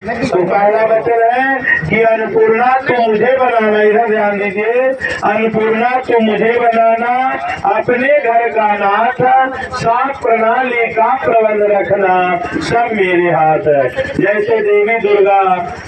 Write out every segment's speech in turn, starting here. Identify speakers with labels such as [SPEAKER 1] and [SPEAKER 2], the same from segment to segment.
[SPEAKER 1] तो पहला वचन है कि अन्नपूर्णा तुम मुझे बनाना, इधर ध्यान दीजिए, अन्नपूर्णा तुम मुझे बनाना, अपने घर का नाथ, सात प्रणाली का प्रबंध रखना, सब मेरे हाथ है। जैसे देवी दुर्गा,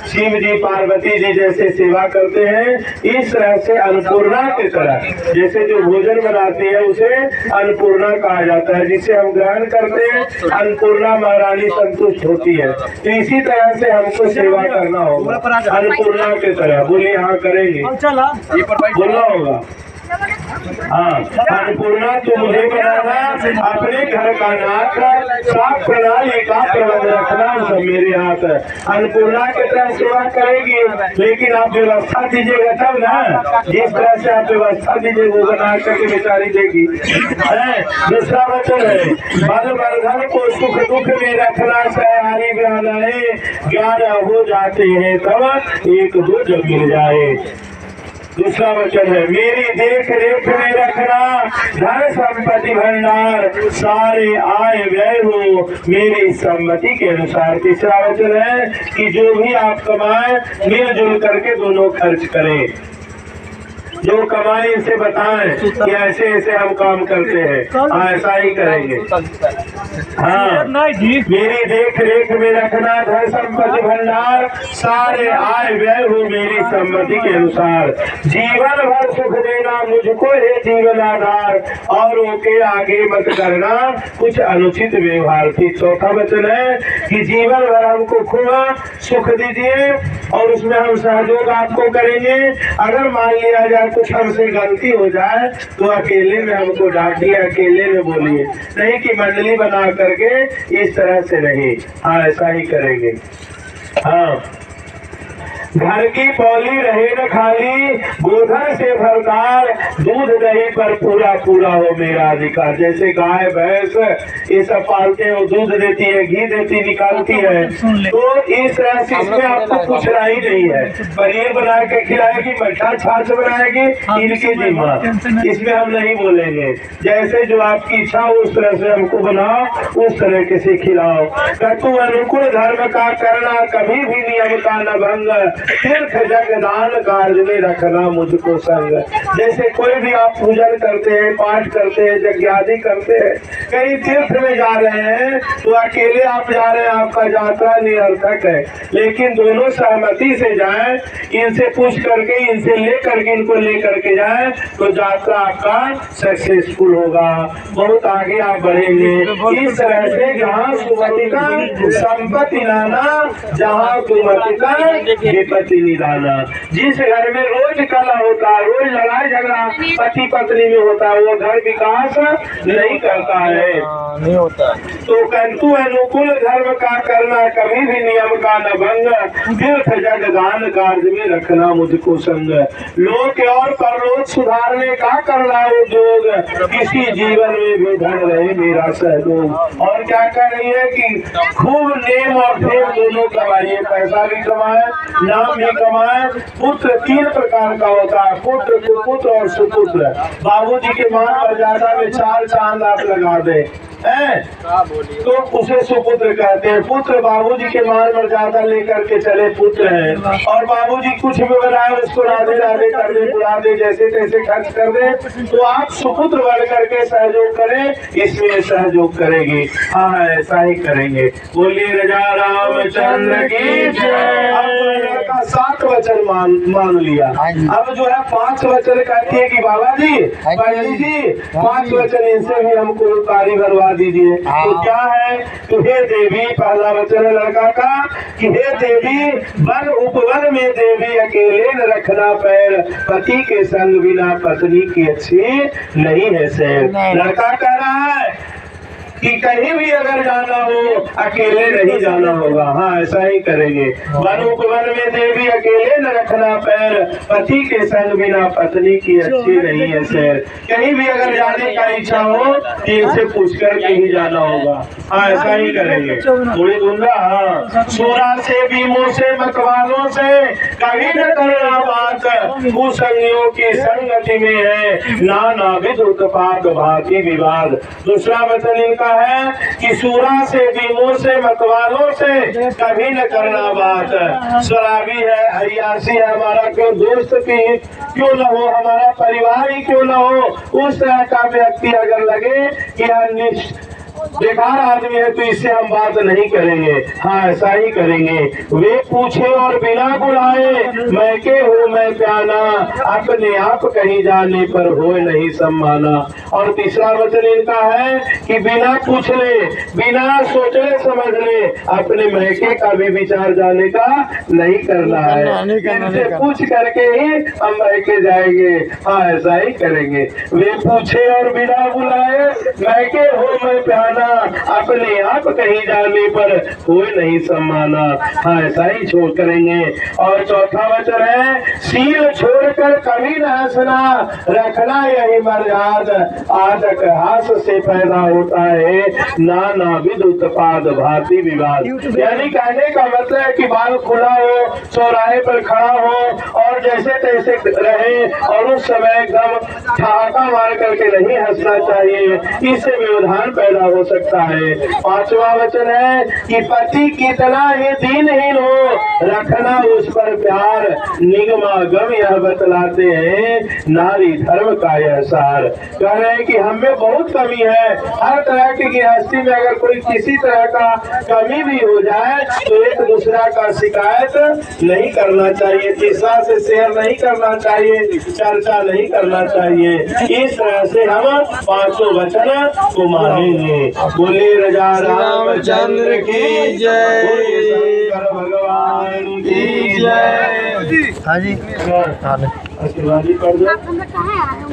[SPEAKER 1] शिव जी, पार्वती जी जैसे सेवा करते हैं, इस तरह से अन्नपूर्णा की तरह जैसे जो भोजन बनाती है उसे अन्नपूर्णा कहा जाता है, जिसे हम ग्रहण करते हैं अन्नपूर्णा महारानी संतुष्ट होती है। तो इसी तरह से हमको सेवा करना होगा अन्नपूर्णा की तरह। बोलिए हाँ करेंगे, बोलना होगा हाँ। अन्नपूर्णा तुम मुझे बनाना, अपने घर का नाथ, सात प्रणाली का प्रबंध रखना, सब मेरे हाथ है। अन्नपूर्णा की तरह सेवा करेगी, लेकिन आप व्यवस्था दीजिएगा तब ना, जिस तरह से आप व्यवस्था दीजिए वो बना करके बेचारी देगी। दूसरा वचन है बल वर्धन को सुख दुख में रखना, सहारी ज्ञान हो जाते हैं तब एक दो जब मिल जाए। दूसरा वचन है मेरी देख रेख में रखना, धन संपत्ति भंडार, सारे आय व्यय हो मेरी सम्मति के अनुसार। तीसरा वचन है कि जो भी आप कमाए मिलजुल करके दोनों खर्च करें, जो कमाई इसे बताएं कि ऐसे ऐसे हम काम करते हैं, ऐसा ही करेंगे। हाँ, मेरी देख रेख में रखना, धन संपत्ति भंडार, सारे आय व्यय हो मेरी सम्मति के अनुसार। जीवन भर सुख देना मुझको है जीवन आधार, औरों के आगे मत करना कुछ अनुचित व्यवहार। थी चौथा वचन है कि जीवन भर हमको खूब सुख दीजिए और उसमें हम सहयोग आपको करेंगे। अगर मान लिया जाए कुछ हमसे गलती हो जाए तो अकेले में हमको डांटिए, अकेले में बोलिए, नहीं कि मंडली बना करके इस तरह से नहीं। हाँ ऐसा ही करेंगे। हाँ, घर की पौली रहे न खाली, गोधन से भरदार, दूध दही पर पूरा पूरा हो मेरा अधिकार। जैसे गाय भैंस ये सब पालते हैं, दूध देती है, घी देती, निकालती है, तो इस तरह से इसमें आपको पूछना ही नहीं है। पनीर बना के खिलाएगी, मट्ठा छाछ बनाएगी, इनकी जिम्मा, इसमें हम नहीं बोलेंगे। जैसे जो आपकी इच्छा उस तरह से हमको बनाओ, उस तरह के से खिलाओ। कतु अनुकूल धर्म का करना, कभी भी नियम का न भंग, तीर्थ जगदान कार्य में रखना मुझको संग। जैसे कोई भी आप पूजन करते हैं, पाठ करते हैं, यज्ञ आदि करते हैं, कहीं तीर्थ में जा रहे हैं तो अकेले आप जा रहे हैं, आपका यात्रा निरर्थक है। लेकिन दोनों सहमति से जाएं, इनसे पूछ करके, इनसे लेकर के, इनको लेकर के जाएं तो यात्रा आपका सक्सेसफुल होगा, बहुत आगे आप बढ़ेंगे। इस तरह से जहाँ सुमति का संपत्ति लाना, जहाँ सुमति का विपत्ति निदाना। जिस घर में रोज कलह होता है, रोज लड़ाई झगड़ा पति पत्नी में होता है, वो घर विकास नहीं करता है, नहीं होता। तो कंतु अनुकूल धर्म का करना, कभी भी नियम का न भंग, तीर्थ जगदान कार्य में रखना मुझको संग। लोक और परलोक सुधारने का करना उद्योग, किसी जीवन में भी धन रहे मेरा सहयोग। और क्या कर रही है कि खूब नेम और फेम दोनों कमाइए, पैसा भी कमाए, नाम भी कमाए। पुत्र तीन प्रकार का होता है, पुत्र, कुपुत्र और सुपुत्र। बाबूजी के मान मर्यादा में चार चांद आप लगा दे तो उसे सुपुत्र कहते हैं। पुत्र बाबूजी के मान मर्यादा लेकर के चले पुत्र है, और बाबूजी कुछ भी बनाए उसको राधे राधे कर दे, बुला दे, जैसे तैसे खर्च कर दे, तो आप सुपुत्र बन करके सहयोग करें, इसमें सहयोग करेगी। हाँ ऐसा ही करेंगे। बोलिए राजा रामचंद्र की जय। का 7 वचन मान लिया, अब जो है 5 वचन कहती है कि बाबा जी, पंडित जी 5 वचन इनसे भी हमको कार्य करवा दीजिए। तो क्या है? तो हे देवी, पहला वचन है लड़का का कि हे देवी, वन उपवन में देवी अकेले न रखना पैर, पति के संग बिना पत्नी की अच्छी नहीं है सैर। लड़का कह रहा है कि कहीं भी अगर जाना हो अकेले नहीं जाना होगा। हाँ ऐसा ही करेंगे। वन उपवन में देवी अकेले न रखना पैर, पति के संग बिना पत्नी की अच्छी नहीं है सैर। कहीं भी अगर जाने का इच्छा हो तो इनसे पूछ कर कहीं जाना होगा। हाँ ऐसा ही करेंगे। थोड़ी दूंगा। हाँ, सोरा से बीमों से मकवालों से कभी न करना बात कुसंगियों की संगति में है, नाना विध उत्पाद भांति विवाद। दूसरा वचन इनका है कि सूरा से, भीमों से, मतवालों से कभी न करना बात। शराबी है, अय्यासी है, हमारा क्यों दोस्त की क्यों न हो, हमारा परिवार ही क्यों न हो, उस तरह का व्यक्ति अगर लगे कि बेकार आदमी है तो इससे हम बात नहीं करेंगे, हाँ ऐसा ही करेंगे। वे पूछे और बिना बुलाए, मैं के हो मैं प्याना, अपने आप कहीं जाने पर हो नहीं सम्माना। और तीसरा वचन इनका है कि बिना पूछले, बिना सोचले समझले, अपने मैके का भी विचार जाने का नहीं करना है, इनसे पूछ करके ही हम मैके जाएंगे, हाँ ऐसा ही करेंगे। वे पूछे और बिना बुलाए, मैके हो मैं प्याना, अपने आप कहीं जाने पर कोई नहीं सम्माना, हाँ ऐसा ही छोड़ करेंगे। और चौथा वचन है सील छोड़कर कभी न हंसना, रखना यही मर्याद, आदक हास से पैदा होता है, नाना विध उत्पाद भांति विवाद। यानी कहने का मतलब है कि बाल खुला हो, चौराहे पर खड़ा हो और जैसे तैसे रहे और उस समय एकदम ठहाका मार करके नहीं हंसना चाहिए, इससे व्यवधान पैदा हो सकता है। पांचवा वचन है कि पति कितना ही दीनहीन हो, रखना उस पर प्यार, निगमागम यह बतलाते हैं, नारी धर्म का यह सार। कह रहे हैं कि हमें बहुत कमी है, हर तरह की गृहस्थी में अगर कोई किसी तरह का कमी भी हो जाए तो एक दूसरा का शिकायत नहीं करना चाहिए, तीसरा से शेयर नहीं करना चाहिए, चर्चा नहीं करना चाहिए। इस तरह से हम पांचों वचन को मानेंगे। बोले राजा रामचंद्र की जय, बोले शंकर भगवान की जय। हाँ जी, आशीर्वाद कर दो।